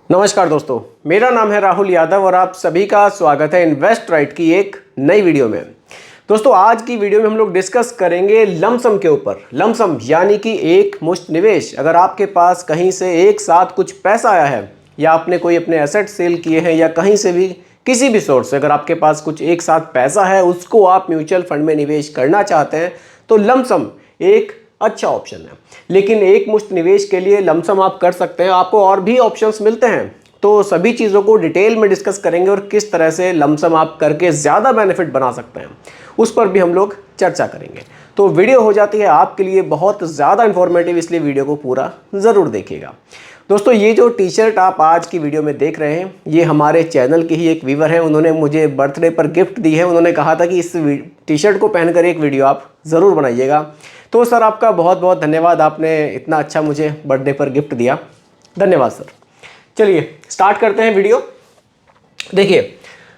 नमस्कार दोस्तों, मेरा नाम है राहुल यादव और आप सभी का स्वागत है इन्वेस्ट राइट की एक नई वीडियो में। दोस्तों, आज की वीडियो में हम लोग डिस्कस करेंगे लमसम के ऊपर। लमसम यानी कि एक मुश्त निवेश। अगर आपके पास कहीं से एक साथ कुछ पैसा आया है या आपने कोई अपने एसेट सेल किए हैं या कहीं से भी किसी भी सोर्स से अगर आपके पास कुछ एक साथ पैसा है, उसको आप म्यूचुअल फंड में निवेश करना चाहते हैं तो लमसम एक अच्छा ऑप्शन है। लेकिन एक मुश्त निवेश के लिए लमसम आप कर सकते हैं, आपको और भी ऑप्शंस मिलते हैं। तो सभी चीज़ों को डिटेल में डिस्कस करेंगे और किस तरह से लमसम आप करके ज़्यादा बेनिफिट बना सकते हैं उस पर भी हम लोग चर्चा करेंगे। तो वीडियो हो जाती है आपके लिए बहुत ज़्यादा इन्फॉर्मेटिव, इसलिए वीडियो को पूरा ज़रूर देखिएगा। दोस्तों, ये जो टी शर्ट आप आज की वीडियो में देख रहे हैं, ये हमारे चैनल के ही एक व्यूवर हैं। उन्होंने मुझे बर्थडे पर गिफ्ट दी है। उन्होंने कहा था कि इस टी शर्ट को पहनकर एक वीडियो आप ज़रूर बनाइएगा। तो सर, आपका बहुत बहुत धन्यवाद, आपने इतना अच्छा मुझे बर्थडे पर गिफ्ट दिया। धन्यवाद सर। चलिए स्टार्ट करते हैं वीडियो। देखिए,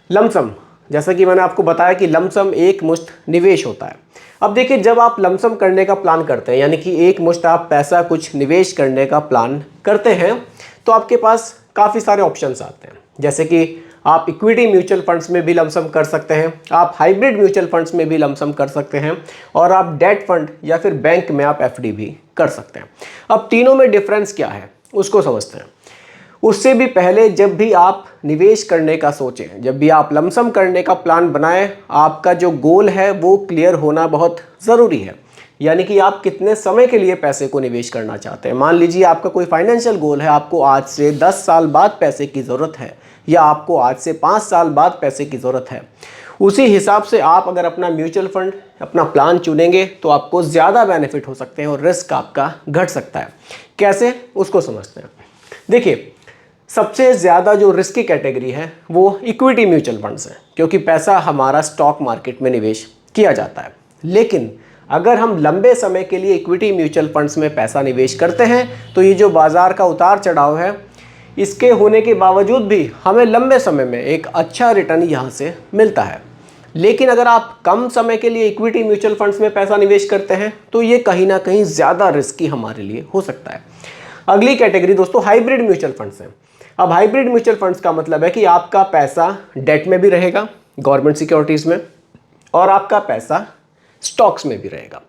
लमसम, जैसा कि मैंने आपको बताया कि लमसम एक मुश्त निवेश होता है। अब देखिए, जब आप लमसम करने का प्लान करते हैं, यानी कि एक मुश्त आप पैसा कुछ निवेश करने का प्लान करते हैं, तो आपके पास काफ़ी सारे ऑप्शंस आते हैं। जैसे कि आप इक्विटी म्यूचुअल फंड्स में भी लमसम कर सकते हैं, आप हाइब्रिड म्यूचुअल फंड्स में भी लमसम कर सकते हैं, और आप डेट फंड या फिर बैंक में आप एफडी भी कर सकते हैं। अब तीनों में डिफरेंस क्या है उसको समझते हैं। उससे भी पहले, जब भी आप निवेश करने का सोचें, जब भी आप लमसम करने का प्लान बनाएं, आपका जो गोल है वो क्लियर होना बहुत ज़रूरी है। यानी कि आप कितने समय के लिए पैसे को निवेश करना चाहते हैं। मान लीजिए आपका कोई फाइनेंशियल गोल है, आपको आज से 10 साल बाद पैसे की ज़रूरत है या आपको आज से 5 साल बाद पैसे की ज़रूरत है। उसी हिसाब से आप अगर अपना म्यूचुअल फंड, अपना प्लान चुनेंगे तो आपको ज़्यादा बेनिफिट हो सकते हैं और रिस्क आपका घट सकता है। कैसे, उसको समझते हैं। देखिए, सबसे ज़्यादा जो रिस्की कैटेगरी है वो इक्विटी म्यूचुअल फंड्स है, क्योंकि पैसा हमारा स्टॉक मार्केट में निवेश किया जाता है। लेकिन अगर हम लंबे समय के लिए इक्विटी म्यूचुअल फंड्स में पैसा निवेश करते हैं तो ये जो बाज़ार का उतार चढ़ाव है, इसके होने के बावजूद भी हमें लंबे समय में एक अच्छा रिटर्न यहाँ से मिलता है। लेकिन अगर आप कम समय के लिए इक्विटी म्यूचुअल फंड्स में पैसा निवेश करते हैं तो ये कहीं ना कहीं ज़्यादा रिस्की हमारे लिए हो सकता है। अगली कैटेगरी दोस्तों हाइब्रिड म्यूचुअल फंड्स है। अब हाइब्रिड म्यूचुअल फंड्स का मतलब है कि आपका पैसा डेट में भी रहेगा, गवर्नमेंट सिक्योरिटीज़ में, और आपका पैसा स्टॉक्स में भी रहेगा।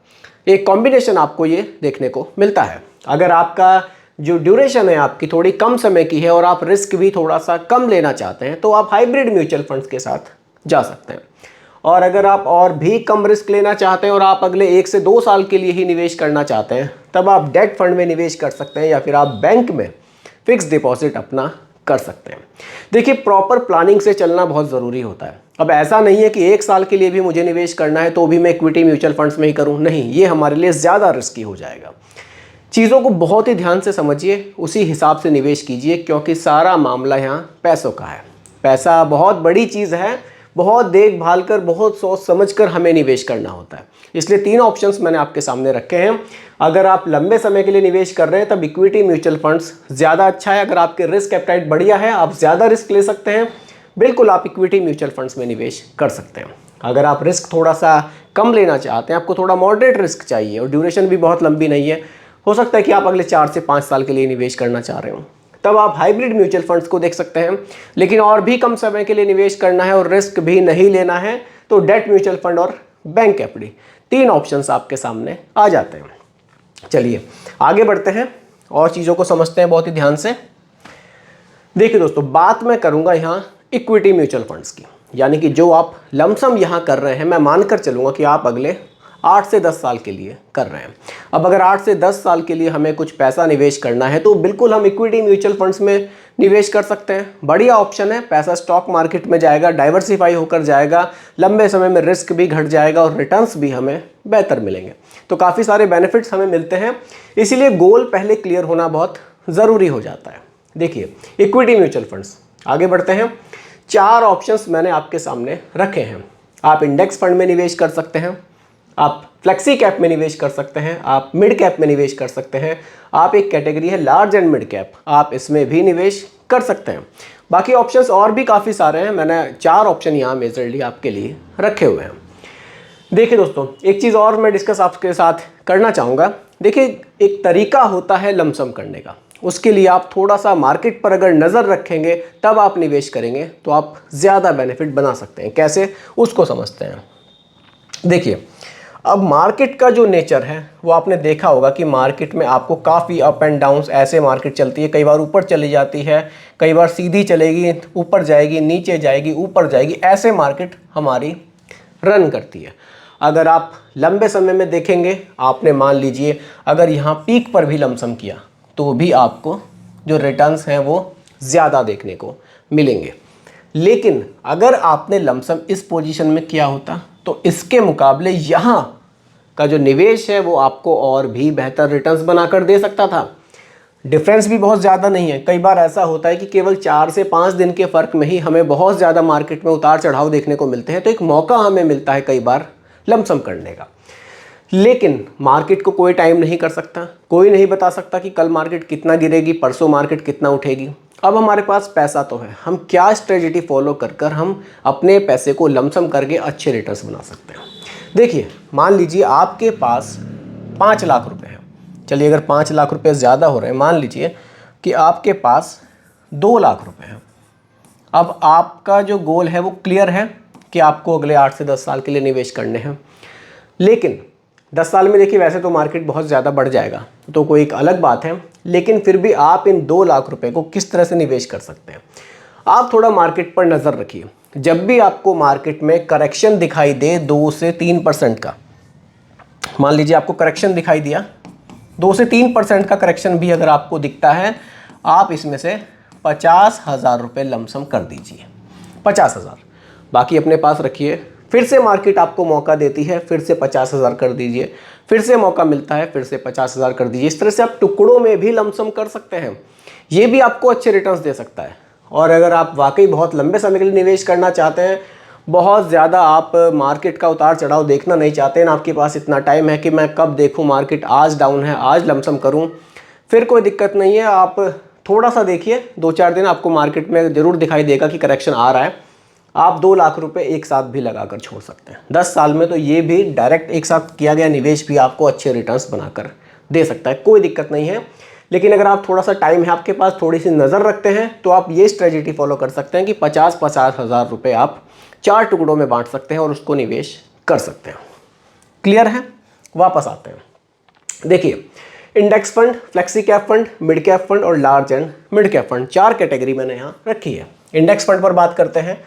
एक कॉम्बिनेशन आपको ये देखने को मिलता है। अगर आपका जो ड्यूरेशन है आपकी थोड़ी कम समय की है और आप रिस्क भी थोड़ा सा कम लेना चाहते हैं तो आप हाइब्रिड म्यूचुअल फंड्स के साथ जा सकते हैं। और अगर आप और भी कम रिस्क लेना चाहते हैं और आप अगले 1 से 2 साल के लिए ही निवेश करना चाहते हैं, तब आप डेट फंड में निवेश कर सकते हैं या फिर आप बैंक में फिक्स डिपॉजिट अपना कर सकते हैं। देखिए, प्रॉपर प्लानिंग से चलना बहुत ज़रूरी होता है। अब ऐसा नहीं है कि 1 साल के लिए भी मुझे निवेश करना है तो भी मैं इक्विटी म्यूचुअल फंड्स में ही करूं। नहीं, ये हमारे लिए ज़्यादा रिस्की हो जाएगा। चीज़ों को बहुत ही ध्यान से समझिए, उसी हिसाब से निवेश कीजिए, क्योंकि सारा मामला यहाँ पैसों का है। पैसा बहुत बड़ी चीज़ है, बहुत देखभाल कर, बहुत सोच समझ कर हमें निवेश करना होता है। इसलिए 3 ऑप्शंस मैंने आपके सामने रखे हैं। अगर आप लंबे समय के लिए निवेश कर रहे हैं तब इक्विटी म्यूचुअल फंड्स ज़्यादा अच्छा है। अगर आपके रिस्क एपेटाइट बढ़िया है, आप ज़्यादा रिस्क ले सकते हैं, बिल्कुल आप इक्विटी म्यूचुअल फंड्स में निवेश कर सकते हैं। अगर आप रिस्क थोड़ा सा कम लेना चाहते हैं, आपको थोड़ा मॉडरेट रिस्क चाहिए और ड्यूरेशन भी बहुत लंबी नहीं है, हो सकता है कि आप अगले 4 से 5 साल के लिए निवेश करना चाह रहे हो, तब आप हाइब्रिड म्यूचुअल फंड्स को देख सकते हैं। लेकिन और भी कम समय के लिए निवेश करना है और रिस्क भी नहीं लेना है तो डेट म्यूचुअल फंड और बैंक एफडी, 3 ऑप्शंस आपके सामने आ जाते हैं। चलिए आगे बढ़ते हैं और चीज़ों को समझते हैं बहुत ही ध्यान से। देखिए दोस्तों, बात मैं करूंगा यहाँ इक्विटी म्यूचुअल फंड्स की, यानी कि जो आप लमसम यहाँ कर रहे हैं, मैं मानकर चलूँगा कि आप अगले 8 से 10 साल के लिए कर रहे हैं। अब अगर 8 से 10 साल के लिए हमें कुछ पैसा निवेश करना है तो बिल्कुल हम इक्विटी म्यूचुअल फंड्स में निवेश कर सकते हैं। बढ़िया ऑप्शन है, पैसा स्टॉक मार्केट में जाएगा, डाइवर्सिफाई होकर जाएगा, लंबे समय में रिस्क भी घट जाएगा और रिटर्न्स भी हमें बेहतर मिलेंगे। तो काफ़ी सारे बेनिफिट्स हमें मिलते हैं, इसीलिए गोल पहले क्लियर होना बहुत ज़रूरी हो जाता है। देखिए, इक्विटी म्यूचुअल फंड्स, आगे बढ़ते हैं। 4 ऑप्शंस मैंने आपके सामने रखे हैं। आप इंडेक्स फंड में निवेश कर सकते हैं, आप फ्लेक्सी कैप में निवेश कर सकते हैं, आप मिड कैप में निवेश कर सकते हैं, आप एक कैटेगरी है लार्ज एंड मिड कैप, आप इसमें भी निवेश कर सकते हैं। बाकी ऑप्शंस और भी काफ़ी सारे हैं, मैंने 4 ऑप्शन यहाँ मेजरली आपके लिए रखे हुए हैं। देखिए दोस्तों, एक चीज़ और मैं डिस्कस आपके साथ करना चाहूँगा। देखिए, एक तरीका होता है लमसम करने का। उसके लिए आप थोड़ा सा मार्केट पर अगर नज़र रखेंगे तब आप निवेश करेंगे तो आप ज़्यादा बेनिफिट बना सकते हैं। कैसे, उसको समझते हैं। देखिए, अब मार्केट का जो नेचर है वो आपने देखा होगा कि मार्केट में आपको काफ़ी अप एंड डाउन्स, ऐसे मार्केट चलती है, कई बार ऊपर चली जाती है, कई बार सीधी चलेगी, ऊपर जाएगी, नीचे जाएगी, ऊपर जाएगी, ऐसे मार्केट हमारी रन करती है। अगर आप लंबे समय में देखेंगे, आपने मान लीजिए अगर यहाँ पीक पर भी लमसम किया तो भी आपको जो रिटर्न्स हैं वो ज़्यादा देखने को मिलेंगे। लेकिन अगर आपने लमसम इस पोजीशन में किया होता तो इसके मुकाबले यहाँ का जो निवेश है वो आपको और भी बेहतर रिटर्न्स बनाकर दे सकता था। डिफरेंस भी बहुत ज़्यादा नहीं है। कई बार ऐसा होता है कि केवल 4 से 5 दिन के फ़र्क में ही हमें बहुत ज़्यादा मार्केट में उतार चढ़ाव देखने को मिलते हैं, तो एक मौका हमें मिलता है कई बार लमसम करने का। लेकिन मार्केट को कोई टाइम नहीं कर सकता, कोई नहीं बता सकता कि कल मार्केट कितना गिरेगी, परसों मार्केट कितना उठेगी। अब हमारे पास पैसा तो है, हम क्या स्ट्रेटजी फॉलो कर हम अपने पैसे को लमसम करके अच्छे रिटर्न्स बना सकते हैं। देखिए, मान लीजिए आपके पास 5 लाख रुपए हैं। चलिए, अगर 5 लाख रुपए ज़्यादा हो रहे हैं, मान लीजिए कि आपके पास 2 लाख रुपए हैं। अब आपका जो गोल है वो क्लियर है कि आपको अगले 8 से 10 साल के लिए निवेश करने हैं। लेकिन 10 साल में देखिए वैसे तो मार्केट बहुत ज़्यादा बढ़ जाएगा, तो कोई एक अलग बात है, लेकिन फिर भी आप इन 2 लाख रुपए को किस तरह से निवेश कर सकते हैं। आप थोड़ा मार्केट पर नज़र रखिए। जब भी आपको मार्केट में करेक्शन दिखाई दे 2 से 3% का, मान लीजिए आपको करेक्शन दिखाई दिया 2 से 3% का करेक्शन भी अगर आपको दिखता है, आप इसमें से 50,000 रुपये लमसम कर दीजिए। 50,000 बाकी अपने पास रखिए। फिर से मार्केट आपको मौका देती है, फिर से 50,000 कर दीजिए। फिर से मौका मिलता है, फिर से 50,000 कर दीजिए। इस तरह से आप टुकड़ों में भी लमसम कर सकते हैं। ये भी आपको अच्छे रिटर्न्स दे सकता है। और अगर आप वाकई बहुत लंबे समय के लिए निवेश करना चाहते हैं, बहुत ज़्यादा आप मार्केट का उतार चढ़ाव देखना नहीं चाहते हैं, आपके पास इतना टाइम है कि मैं कब देखूं मार्केट आज डाउन है, आज लमसम करूं, फिर कोई दिक्कत नहीं है। आप थोड़ा सा देखिए, 2-4 दिन आपको मार्केट में ज़रूर दिखाई देगा कि करेक्शन आ रहा है। आप 2 लाख रुपए एक साथ भी लगाकर छोड़ सकते हैं। 10 साल में तो ये भी डायरेक्ट एक साथ किया गया निवेश भी आपको अच्छे रिटर्न्स बनाकर दे सकता है, कोई दिक्कत नहीं है। लेकिन अगर आप थोड़ा सा टाइम है आपके पास, थोड़ी सी नज़र रखते हैं, तो आप ये स्ट्रेटजी फॉलो कर सकते हैं कि 50,000 रुपये आप 4 टुकड़ों में बांट सकते हैं और उसको निवेश कर सकते हैं। क्लियर है? वापस आते हैं। देखिए, index fund, flexi cap fund, mid cap fund और large and mid cap fund, 4 category मैंने यहाँ रखी है। इंडेक्स फंड पर बात करते हैं।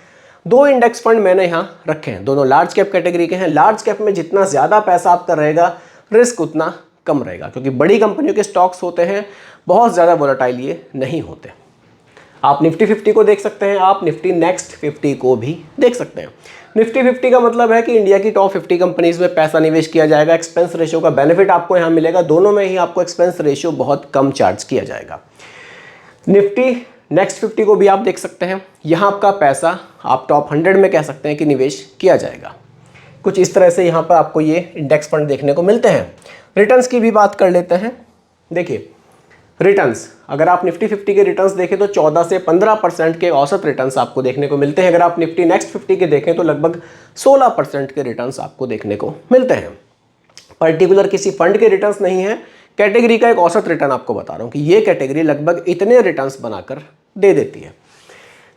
2 इंडेक्स फंड मैंने यहाँ रखे हैं, दोनों लार्ज कैप कैटेगरी के हैं। लार्ज कैप में जितना ज़्यादा पैसा आपका रहेगा, रिस्क उतना कम रहेगा, क्योंकि बड़ी कंपनियों के स्टॉक्स होते हैं, बहुत ज़्यादा वोलेटाइल ये नहीं होते। आप निफ्टी 50 को देख सकते हैं, आप निफ्टी नेक्स्ट 50 को भी देख सकते हैं। निफ्टी 50 का मतलब है कि इंडिया की टॉप 50 कंपनीज में पैसा निवेश किया जाएगा। एक्सपेंस रेशियो का बेनिफिट आपको यहाँ मिलेगा, दोनों में ही आपको एक्सपेंस रेशियो बहुत कम चार्ज किया जाएगा। निफ्टी नेक्स्ट 50 को भी आप देख सकते हैं, यहाँ आपका पैसा आप टॉप 100 में कह सकते हैं कि निवेश किया जाएगा। कुछ इस तरह से यहाँ पर आपको ये इंडेक्स फंड देखने को मिलते हैं। रिटर्न्स की भी बात कर लेते हैं। देखिए, रिटर्न्स अगर आप निफ्टी 50 के रिटर्न्स देखें तो 14 से 15% के औसत रिटर्न्स आपको देखने को मिलते हैं। अगर आप निफ्टी नेक्स्ट 50 के देखें तो लगभग 16% के रिटर्न्स आपको देखने को मिलते हैं। पर्टिकुलर किसी फंड के रिटर्न्स नहीं है, कैटेगरी का एक औसत रिटर्न आपको बता रहा हूँ कि ये कैटेगरी लगभग इतने रिटर्न्स बनाकर दे देती है।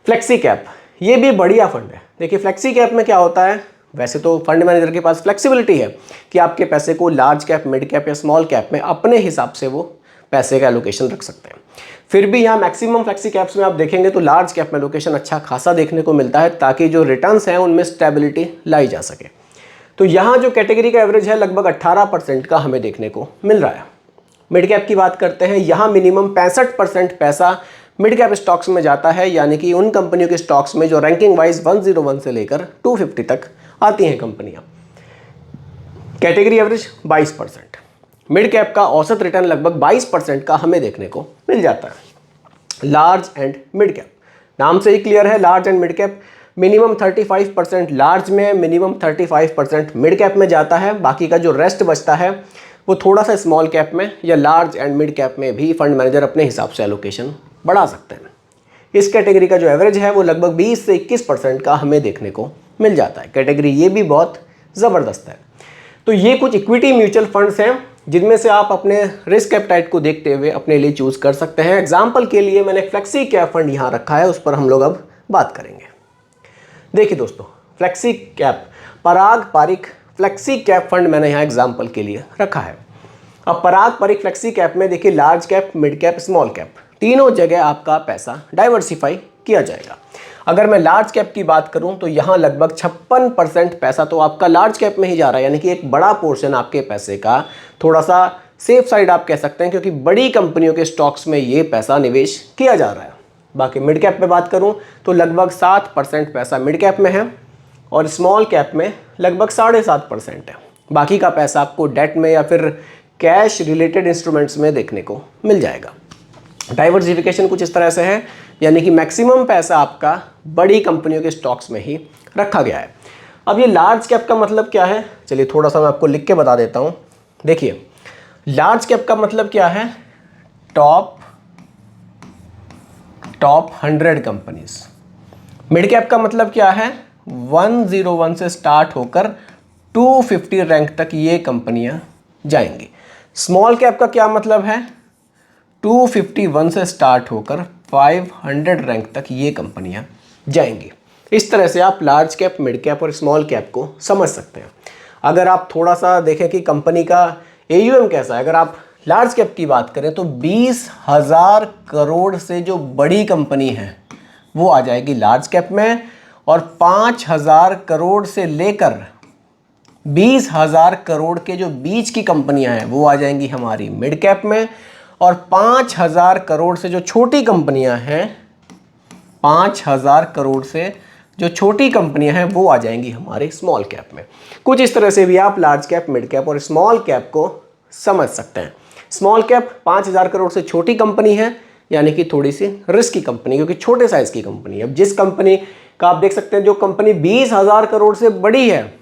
फ्लेक्सी कैप, ये भी बढ़िया फंड है। देखिए, फ्लेक्सी कैप में क्या होता है, वैसे तो फंड मैनेजर के पास फ्लेक्सिबिलिटी है कि आपके पैसे को लार्ज कैप, मिड कैप या स्मॉल कैप में अपने हिसाब से वो पैसे का एलोकेशन रख सकते हैं। फिर भी यहाँ मैक्सिमम फ्लेक्सी कैप्स में आप देखेंगे तो लार्ज कैप में एलोकेशन अच्छा खासा देखने को मिलता है, ताकि जो रिटर्न्स हैं उनमें स्टेबिलिटी लाई जा सके। तो यहाँ जो कैटेगरी का एवरेज है लगभग 18% का हमें देखने को मिल रहा है। मिड कैप की बात करते हैं, यहाँ मिनिमम 65% पैसा मिड कैप स्टॉक्स में जाता है, यानी कि उन कंपनियों के स्टॉक्स में जो रैंकिंग वाइज 101 से लेकर 250 तक आती हैं कंपनियां। Category average 22%। मिड कैप का औसत रिटर्न लगभग 22% का हमें देखने को मिल जाता है। लार्ज एंड मिड कैप, नाम से ही क्लियर है, large and mid cap minimum 35% large में, मिनिमम 35% मिड कैप में जाता है। बाकी का जो रेस्ट बचता है वो थोड़ा सा स्मॉल कैप में या लार्ज एंड मिड कैप में भी फंड मैनेजर अपने हिसाब से एलोकेशन बढ़ा सकते हैं। इस कैटेगरी का जो एवरेज है वो लगभग 20 से 21% का हमें देखने को मिल जाता है। कैटेगरी ये भी बहुत ज़बरदस्त है। तो ये कुछ इक्विटी म्यूचुअल फंड्स हैं जिनमें से आप अपने रिस्क एपेटाइट को देखते हुए अपने लिए चूज़ कर सकते हैं। एग्जाम्पल के लिए मैंने फ्लेक्सी कैप फंड यहाँ रखा है, उस पर हम लोग अब बात करेंगे। देखिए दोस्तों, फ्लेक्सी कैप, पराग पारिक फ्लेक्सी कैप फंड मैंने यहाँ एग्जाम्पल के लिए रखा है। अब पराग पारिक फ्लेक्सी कैप में देखिए large cap, mid cap, small cap, तीनों जगह आपका पैसा डाइवर्सिफाई किया जाएगा। अगर मैं लार्ज कैप की बात करूं तो यहाँ लगभग 56% पैसा तो आपका लार्ज कैप में ही जा रहा है, यानी कि एक बड़ा पोर्शन आपके पैसे का थोड़ा सा सेफ साइड आप कह सकते हैं, क्योंकि बड़ी कंपनियों के स्टॉक्स में ये पैसा निवेश किया जा रहा है। बाकी मिड कैप में बात करूं तो लगभग 7% पैसा मिड कैप में है और स्मॉल कैप में लगभग 7.5% है। बाकी का पैसा आपको डेट में या फिर कैश रिलेटेड इंस्ट्रूमेंट्स में देखने को मिल जाएगा। डाइवर्सिफिकेशन कुछ इस तरह से है, यानी कि मैक्सिमम पैसा आपका बड़ी कंपनियों के स्टॉक्स में ही रखा गया है। अब ये लार्ज कैप का मतलब क्या है, चलिए थोड़ा सा मैं आपको लिख के बता देता हूँ। देखिए, लार्ज कैप का मतलब क्या है, टॉप 100 कंपनीज। मिड कैप का मतलब क्या है, 101 से स्टार्ट होकर 250 रैंक तक ये कंपनियां जाएंगी। स्मॉल कैप का क्या मतलब है, 251 से स्टार्ट होकर 500 रैंक तक ये कंपनियां जाएंगी। इस तरह से आप लार्ज कैप, मिड कैप और स्मॉल कैप को समझ सकते हैं। अगर आप थोड़ा सा देखें कि कंपनी का AUM कैसा है, अगर आप लार्ज कैप की बात करें तो 20,000 करोड़ से जो बड़ी कंपनी है वो आ जाएगी लार्ज कैप में, और 5,000 करोड़ से लेकर 20,000 करोड़ के जो बीच की कंपनियां हैं वो आ जाएंगी हमारी मिड कैप में, और 5,000 करोड़ से जो छोटी कंपनियां हैं, 5,000 करोड़ से जो छोटी कंपनियां हैं वो आ जाएंगी हमारे स्मॉल कैप में। कुछ इस तरह से भी आप लार्ज कैप, मिड कैप और स्मॉल कैप को समझ सकते हैं। स्मॉल कैप 5,000 करोड़ से छोटी कंपनी है, यानी कि थोड़ी सी रिस्की कंपनी, क्योंकि छोटे साइज की कंपनी है। अब जिस कंपनी का आप देख सकते हैं, जो कंपनी 20,000 करोड़ से बड़ी है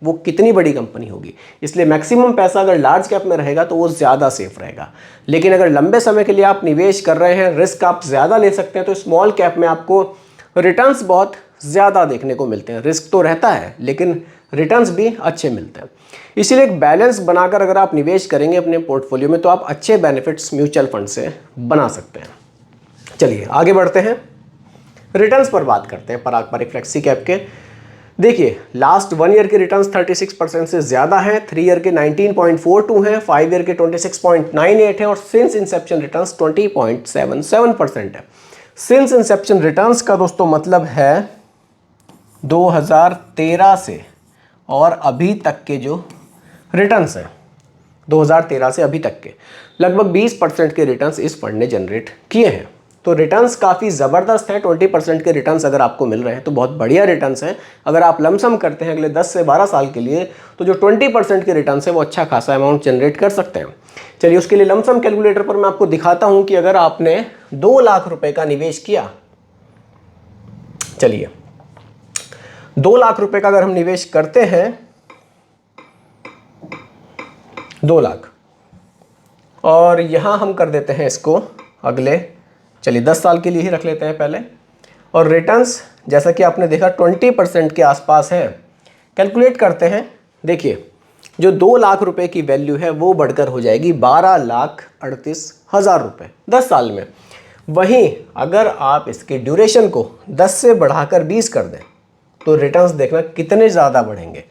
वो कितनी बड़ी कंपनी होगी, इसलिए मैक्सिमम पैसा अगर लार्ज कैप में रहेगा तो वो ज़्यादा सेफ रहेगा। लेकिन अगर लंबे समय के लिए आप निवेश कर रहे हैं, रिस्क आप ज़्यादा ले सकते हैं, तो स्मॉल कैप में आपको रिटर्न्स बहुत ज़्यादा देखने को मिलते हैं। रिस्क तो रहता है लेकिन रिटर्न्स भी अच्छे मिलते हैं। इसीलिए एक बैलेंस बनाकर अगर आप निवेश करेंगे अपने पोर्टफोलियो में तो आप अच्छे बेनिफिट्स म्यूचुअल फंड से बना सकते हैं। चलिए आगे बढ़ते हैं, रिटर्न्स पर बात करते हैं पराग पारिक फ्लेक्सी कैप के। देखिए, लास्ट 1 ईयर के रिटर्न्स 36% से ज़्यादा हैं, 3 ईयर के 19.42 हैं, 5 ईयर के 26.98 है और सिंस इंसेप्शन रिटर्न्स 20.77% है। सिंस इंसेप्शन रिटर्न्स का दोस्तों मतलब है 2013 से और अभी तक के जो रिटर्न्स हैं, 2013 से अभी तक के लगभग 20% के रिटर्न्स इस फंड ने जनरेट किए हैं। तो रिटर्न्स काफ़ी ज़बरदस्त हैं। 20% के रिटर्न्स अगर आपको मिल रहे हैं तो बहुत बढ़िया रिटर्न्स हैं। अगर आप लमसम करते हैं अगले 10 से 12 साल के लिए तो जो 20% के रिटर्न्स है वो अच्छा खासा अमाउंट जनरेट कर सकते हैं। चलिए उसके लिए लमसम कैलकुलेटर पर मैं आपको दिखाता हूं कि अगर आपने 2 लाख रुपए का निवेश किया, चलिए 2 लाख रुपए का अगर हम निवेश करते हैं, 2 लाख, और यहां हम कर देते हैं इसको अगले, चलिए 10 साल के लिए ही रख लेते हैं पहले, और रिटर्न्स जैसा कि आपने देखा 20% के आसपास है। कैलकुलेट करते हैं, देखिए जो 2 लाख रुपए की वैल्यू है वो बढ़कर हो जाएगी 12,38,000 रुपये 10 साल में। वहीं अगर आप इसके ड्यूरेशन को 10 से बढ़ाकर 20 कर दें तो रिटर्न्स देखना कितने ज़्यादा बढ़ेंगे।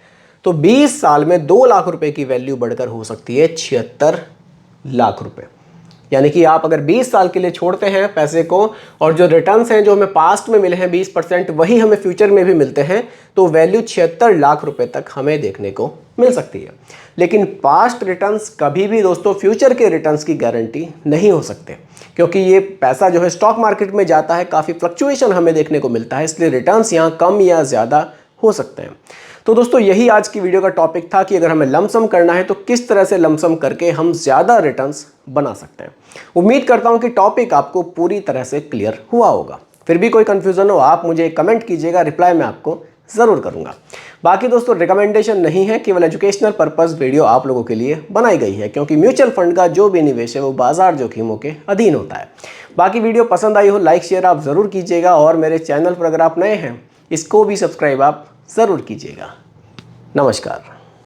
तो 20 साल में 2 लाख रुपए की वैल्यू बढ़कर हो सकती है 76 लाख रुपए। यानी कि आप अगर 20 साल के लिए छोड़ते हैं पैसे को और जो रिटर्न्स हैं जो हमें पास्ट में मिले हैं 20%, वही हमें फ्यूचर में भी मिलते हैं, तो वैल्यू 76 लाख रुपए तक हमें देखने को मिल सकती है। लेकिन पास्ट रिटर्न्स कभी भी दोस्तों फ्यूचर के रिटर्न्स की गारंटी नहीं हो सकते, क्योंकि ये पैसा जो है स्टॉक मार्केट में जाता है, काफ़ी फ्लक्चुएशन हमें देखने को मिलता है, इसलिए रिटर्न्स यहाँ कम या ज़्यादा हो सकते हैं। तो दोस्तों यही आज की वीडियो का टॉपिक था कि अगर हमें लमसम करना है तो किस तरह से लमसम करके हम ज़्यादा रिटर्न्स बना सकते हैं। उम्मीद करता हूं कि टॉपिक आपको पूरी तरह से क्लियर हुआ होगा। फिर भी कोई कन्फ्यूज़न हो आप मुझे कमेंट कीजिएगा, रिप्लाई मैं आपको ज़रूर करूंगा। बाकी दोस्तों रिकमेंडेशन नहीं है, केवल एजुकेशनल पर्पस वीडियो आप लोगों के लिए बनाई गई है, क्योंकि म्यूचुअल फंड का जो भी निवेश है वो बाजार जोखिमों के अधीन होता है। बाकी वीडियो पसंद आई हो लाइक शेयर आप ज़रूर कीजिएगा, और मेरे चैनल पर अगर आप नए हैं इसको भी सब्सक्राइब आप ज़रूर कीजिएगा। नमस्कार।